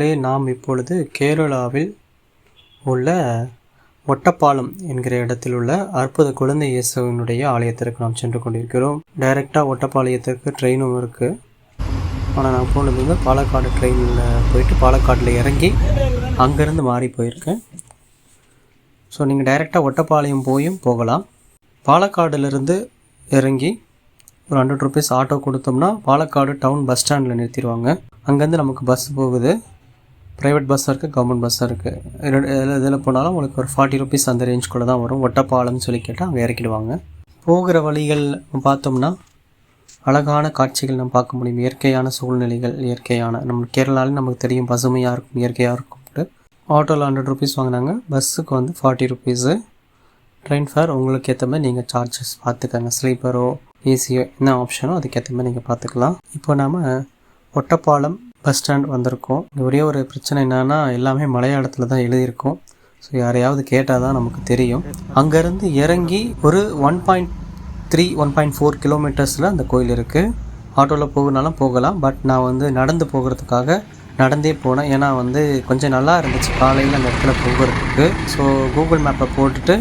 நண்பர்களே, நாம் இப்பொழுது கேரளாவில் உள்ள ஒட்டப்பாலம் என்கிற இடத்தில் உள்ள அற்புத குழந்தை இயேசுவினுடைய ஆலயத்திற்கு நாம் சென்று கொண்டிருக்கிறோம். டைரெக்டாக ஒட்டப்பாளையத்திற்கு ட்ரெயினும் இருக்குது. ஆனால் நான் போனது வந்து பாலக்காடு ட்ரெயினில் போயிட்டு பாலக்காட்டில் இறங்கி அங்கேருந்து மாறி போயிருக்கேன். ஸோ நீங்கள் டைரெக்டாக ஒட்டப்பாளையம் போயும் போகலாம். பாலக்காடுலேருந்து இறங்கி ஒரு 100 ருபீஸ் ஆட்டோ கொடுத்தோம்னா பாலக்காடு டவுன் பஸ் ஸ்டாண்டில் நிறுத்திடுவாங்க. அங்கேருந்து நமக்கு பஸ் போகுது. ப்ரைவேட் பஸ்ஸாக இருக்குது, கவர்மெண்ட் பஸ்ஸாக இருக்குது. இதில் போனாலும் உங்களுக்கு ஒரு 40 ருபீஸ் அந்த ரேஞ்சுக்குள்ளே தான் வரும். ஒட்டப்பாலம்னு சொல்லி கேட்டால் அங்கே இறக்கிடுவாங்க. போகிற வழிகள் பார்த்தோம்னா அழகான காட்சிகள் நம்ம பார்க்க முடியும். இயற்கையான சூழ்நிலைகள், இயற்கையான நம்ம கேரளாவில் நமக்கு தெரியும், பசுமையாக இருக்கும், இயற்கையாக இருக்கும். ஆட்டோவில் 100 ருபீஸ் வாங்கினாங்க. பஸ்ஸுக்கு வந்து 40 ருபீஸு. ட்ரெயின் ஃபேர் உங்களுக்கு ஏற்ற மாதிரி நீங்கள் சார்ஜஸ் பார்த்துக்கங்க. ஸ்லீப்பரோ ஏசியோ என்ன ஆப்ஷனோ அதுக்கேற்ற மாதிரி நீங்கள் பார்த்துக்கலாம். இப்போ நாம் ஒட்டப்பாலம் பஸ் ஸ்டாண்ட் வந்திருக்கோம். ஒரே ஒரு பிரச்சனை என்னென்னா எல்லாமே மலையாளத்தில் தான் எழுதியிருக்கோம். ஸோ யாரையாவது கேட்டால் தான் நமக்கு தெரியும். அங்கேருந்து இறங்கி ஒரு 1.4 கிலோமீட்டர்ஸில் அந்த கோயில் இருக்குது. ஆட்டோவில் போகணுனாலும் போகலாம். பட் நான் வந்து நடந்து போகிறதுக்காக நடந்தே போனேன். ஏன்னா வந்து கொஞ்சம் நல்லா இருந்துச்சு காலையில் அந்த இடத்துல போகிறதுக்கு. ஸோ கூகுள் மேப்பை போட்டுட்டு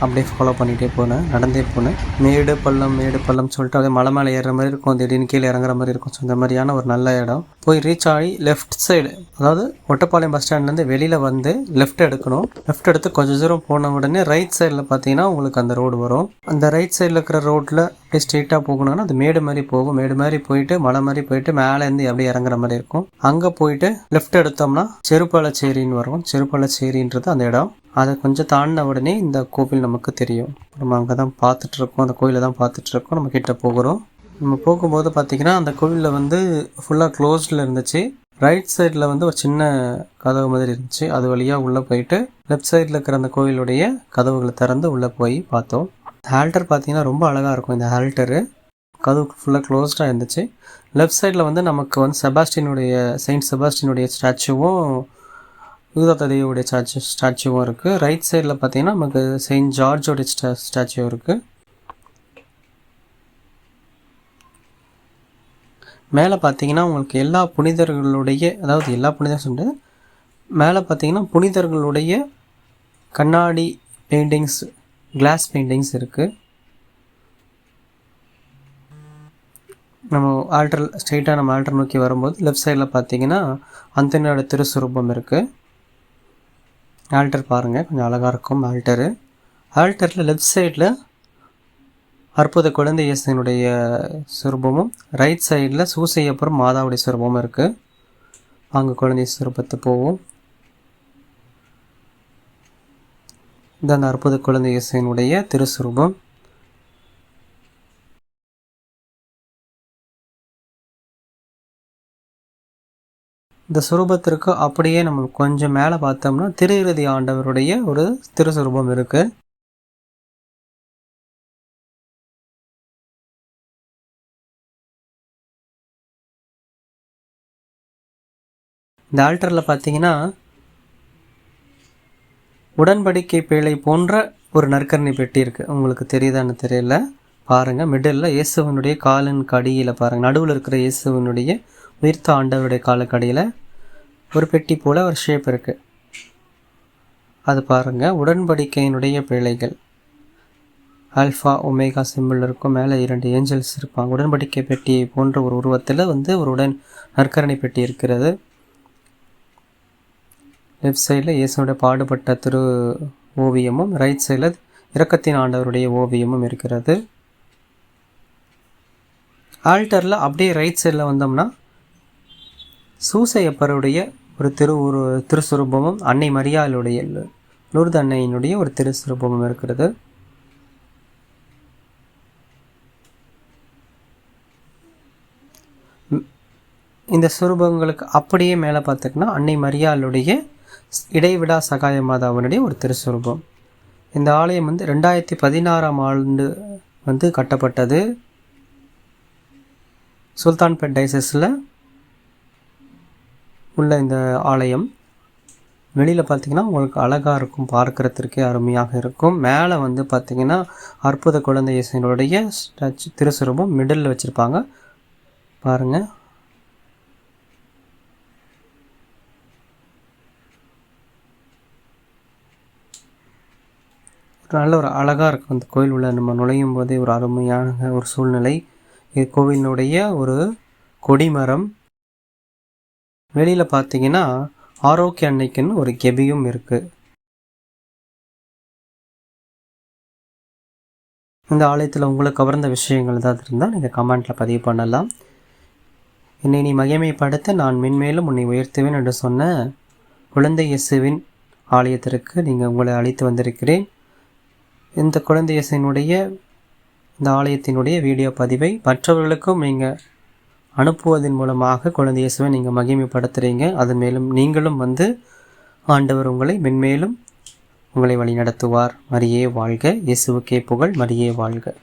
அப்படியே ஃபாலோ பண்ணிகிட்டே போனேன், நடந்தே போனேன். மேடு பள்ளம் சொல்லிட்டு அப்படியே மலை மேலே ஏறுற மாதிரி இருக்கும், திடீர்னு கீழே இறங்குற மாதிரி இருக்கும். ஸோ இந்த மாதிரியான ஒரு நல்ல இடம். போய் ரீச் ஆகி லெஃப்ட் சைடு, அதாவது ஒட்டப்பாளையம் பஸ் ஸ்டாண்ட்லேருந்து வெளியில் வந்து லெஃப்ட் எடுக்கணும். லெஃப்ட் எடுத்து கொஞ்சம் தூரம் போன உடனே ரைட் சைடில் பார்த்தீங்கன்னா உங்களுக்கு அந்த ரோடு வரும். அந்த ரைட் சைடில் இருக்கிற ரோட்டில் அப்படியே ஸ்ட்ரெயிட்டாக போகணுன்னா அது மேடு மாதிரி போகும். மேடு மாதிரி போயிட்டு மலை மாதிரி போயிட்டு மேலேருந்து அப்படியே இறங்குற மாதிரி இருக்கும். அங்கே போயிட்டு லெஃப்ட் எடுத்தோம்னா செருப்பாலச்சேரின்னு வரும். செருப்பாலச்சேரின்றது அந்த இடம். அதை கொஞ்சம் தாண்டின உடனே இந்த கோவில் நமக்கு தெரியும். நம்ம அங்கே தான் பார்த்துட்ருக்கோம், அந்த கோயிலை தான் பார்த்துட்ருக்கோம். நம்ம கிட்ட போகிறோம். நம்ம போகும்போது பார்த்திங்கன்னா அந்த கோவிலில் வந்து ஃபுல்லாக க்ளோஸ்டில் இருந்துச்சு. ரைட் சைடில் வந்து ஒரு சின்ன கதவு மாதிரி இருந்துச்சு. அது வழியாக உள்ளே போயிட்டு லெஃப்ட் சைடில் இருக்கிற அந்த கோவிலுடைய கதவுகளை திறந்து உள்ளே போய் பார்த்தோம். ஹால்டர் பார்த்திங்கன்னா ரொம்ப அழகாக இருக்கும். இந்த ஹால்டரு கதவு ஃபுல்லாக க்ளோஸ்டாக இருந்துச்சு. லெஃப்ட் சைடில் வந்து நமக்கு வந்து செயின்ட் செபாஸ்டினுடைய ஸ்டாச்சுவும் யூதா ததையோடைய ஸ்டாச்சுவும் இருக்குது. ரைட் சைடில் பார்த்தீங்கன்னா நமக்கு செயின்ட் ஜார்ஜோடைய ஸ்டாச்சு இருக்குது. மேலே பார்த்தீங்கன்னா உங்களுக்கு எல்லா புனிதர்களுடைய, அதாவது எல்லா புனிதர் சொல்லிட்டு மேலே பார்த்தீங்கன்னா புனிதர்களுடைய கண்ணாடி பெயிண்டிங்ஸ், கிளாஸ் பெயிண்டிங்ஸ் இருக்குது. நம்ம ஸ்ட்ரெயிட்டாக நம்ம ஆல்டர் நோக்கி வரும்போது லெஃப்ட் சைடில் பார்த்தீங்கன்னா அந்தனோட திருசுரூபம் இருக்குது. ஆல்டர் பாருங்கள், கொஞ்சம் அழகாக இருக்கும் ஆல்டரு. ஆல்டரில் லெஃப்ட் சைடில் அற்புத குழந்தை இயேசுவினுடைய சுரூபமும், ரைட் சைடில் சூசையப்புறம் மாதாவுடைய சுரூபமும் இருக்குது. அங்கே குழந்தை சுரூபத்தை போவோம். இந்த அந்த அற்புத குழந்தை இயேசுவினுடைய திருசுரூபம். இந்த சுரூபத்திற்கு அப்படியே நம்ம கொஞ்சம் மேலே பார்த்தோம்னா திரு இருதய ஆண்டவருடைய ஒரு திருசுரூபம் இருக்குது. இந்த ஆல்டரில் பார்த்தீங்கன்னா உடன்படிக்கை பேழை போன்ற ஒரு நற்கரணி பெட்டி இருக்குது. உங்களுக்கு தெரியுதான்னு தெரியல, பாருங்கள். மிடில் இயேசுவனுடைய காலின் கடியில் பாருங்கள், நடுவில் இருக்கிற இயேசுவனுடைய உயிர்த்த ஆண்டவருடைய காலுக்கடியில் ஒரு பெட்டி போல் ஒரு ஷேப் இருக்குது. அது பாருங்கள், உடன்படிக்கையினுடைய பிழைகள். ஆல்ஃபா ஒமேகா சிம்பிள் இருக்கும். மேலே 2 ஏஞ்சல்ஸ் இருப்பாங்க. உடன்படிக்கை பெட்டியை போன்ற ஒரு உருவத்தில் வந்து ஒரு நற்கரணி பெட்டி இருக்கிறது. லெஃப்ட் சைடில் இயேசுடைய பாடுபட்ட திரு ஓவியமும், ரைட் சைடில் இரக்கத்தின் ஆண்டவருடைய ஓவியமும் இருக்கிறது. ஆல்டரில் அப்படியே ரைட் சைடில் வந்தோம்னா சூசையப்பருடைய ஒரு திருசுரூபமும், அன்னை மரியாளுடைய லூர்து அன்னையினுடைய ஒரு திருசுரூபமும் இருக்கிறது. இந்த சுரூபங்களுக்கு அப்படியே மேலே பார்த்துக்கினா அன்னை மரியாளுடைய இடைவிடா சகாய மாதாவினுடைய ஒரு திருசுரூபம். இந்த ஆலயம் வந்து 2016ஆம் ஆண்டு வந்து கட்டப்பட்டது. சுல்தான்பேட் டைசஸில் உள்ள இந்த ஆலயம். வெளியில் பார்த்திங்கன்னா உங்களுக்கு அழகாக இருக்கும், பார்க்குறதுக்கே அருமையாக இருக்கும். மேலே வந்து பார்த்திங்கன்னா அற்புத குழந்தை இயேசுவினுடைய ஸ்டாச்சு திருசுரூபம் மிடில் வச்சுருப்பாங்க பாருங்கள். நல்ல ஒரு அழகாக இருக்கும். அந்த கோயில் உள்ள நம்ம நுழையும் போதே ஒரு அருமையான ஒரு சூழ்நிலை. இது கோவிலினுடைய ஒரு கொடிமரம். வெளியில் பார்த்தீங்கன்னா ஆரோக்கிய அன்னைக்குன்னு ஒரு கெபியும் இருக்குது. இந்த ஆலயத்தில் உங்களுக்கு கவர்ந்த விஷயங்கள் ஏதாவது இருந்தால் நீங்கள் கமெண்ட்டில் பதிவு பண்ணலாம். என்னை நீ மகிமைப்படுத்த நான் மென்மேலும் உன்னை உயர்த்துவேன் என்று சொன்ன குழந்தை இயேசுவின் ஆலயத்திற்கு உங்களை அழைத்து வந்திருக்கிறேன். இந்த குழந்தை இயேசுவினுடைய இந்த ஆலயத்தினுடைய வீடியோ பதிவை மற்றவர்களுக்கும் நீங்கள் அனுப்புவதன் மூலமாக குழந்தை இயேசுவை நீங்கள் மகிமைப்படுத்துகிறீங்க. அது மேலும் நீங்களும் ஆண்டவர் உங்களை மென்மேலும் உங்களை வழி நடத்துவார். மரியே வாழ்க. இயேசுவுக்கே புகழ். மரியே வாழ்க.